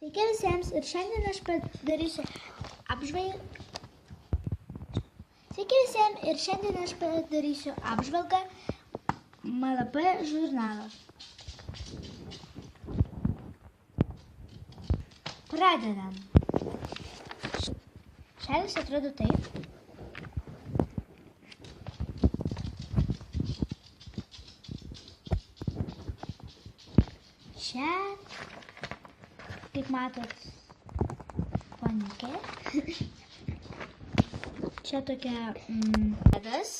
Sveiki visiems ir šiandien aš padarysiu apžvalgą MLP žurnalo. Pradedam. Šalis atrodo taip. Čia, kaip matot, panikė. Čia tokia vedas.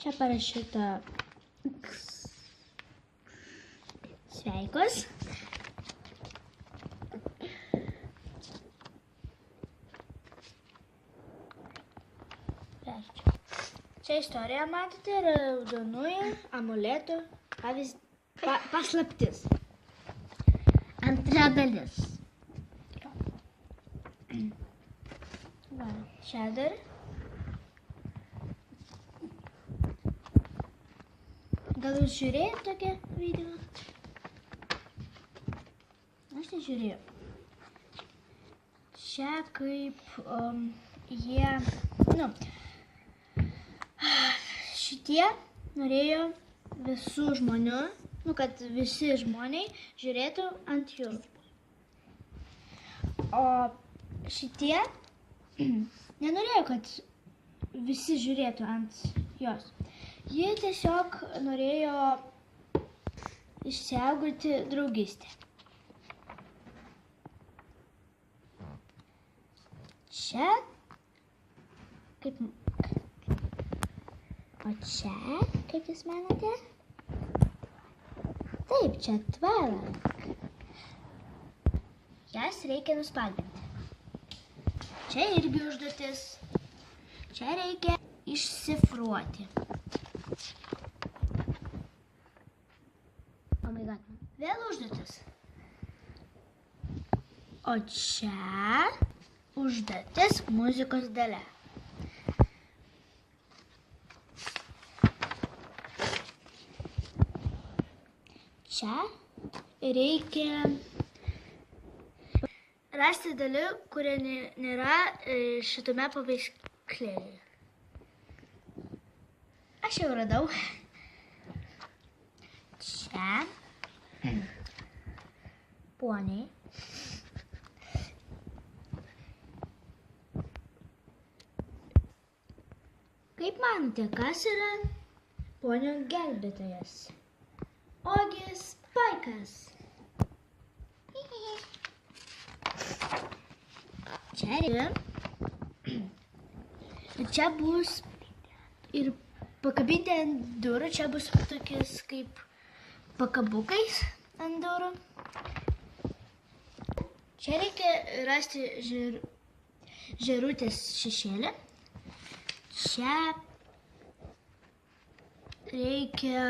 Čia parašyta sveikos. Čia istorija matote, raudonųjų amuletų paslaptis. Antra dalis. Va, čia dar. Gal jūs žiūrėjot tokią video? Aš nežiūrėjau. Čia kaip šitie norėjo visų žmonių, kad visi žmoniai žiūrėtų ant jų. O šitie nenorėjo, kad visi žiūrėtų ant jos. Jie tiesiog norėjo išsaugoti draugystę. Čia, o čia, kaip jūs manote? Taip, čia tvara. Jas reikia nuspalvinti. Čia irgi užduotis. Čia reikia išsifruoti. Oh my god. Vėl užduotis. O čia užduotis muzikos dalia. Čia reikia rasti dalį, kuria nėra šitame paveikslėlyje. Aš jau radau. Čia poniai. Kaip manote, kas yra ponio gelbėtojas? Ogi Spaikas. Čia yra. Čia bus ir pakabinti ant durų. Čia bus tokiais kaip pakabukais ant durų. Čia reikia rasti žėrutės šešėlį. Čia reikia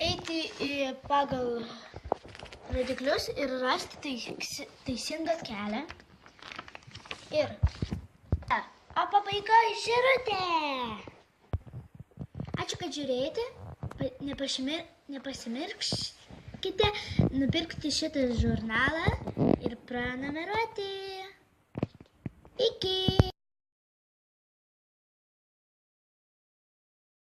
eiti pagal rodiklius ir rasti teisingą kelią. Ir o pabaiga žėrutė. Ačiū, kad žiūrėjote. Nepasimirškite nupirkti šitą žurnalą ir prenumeruoti. Iki!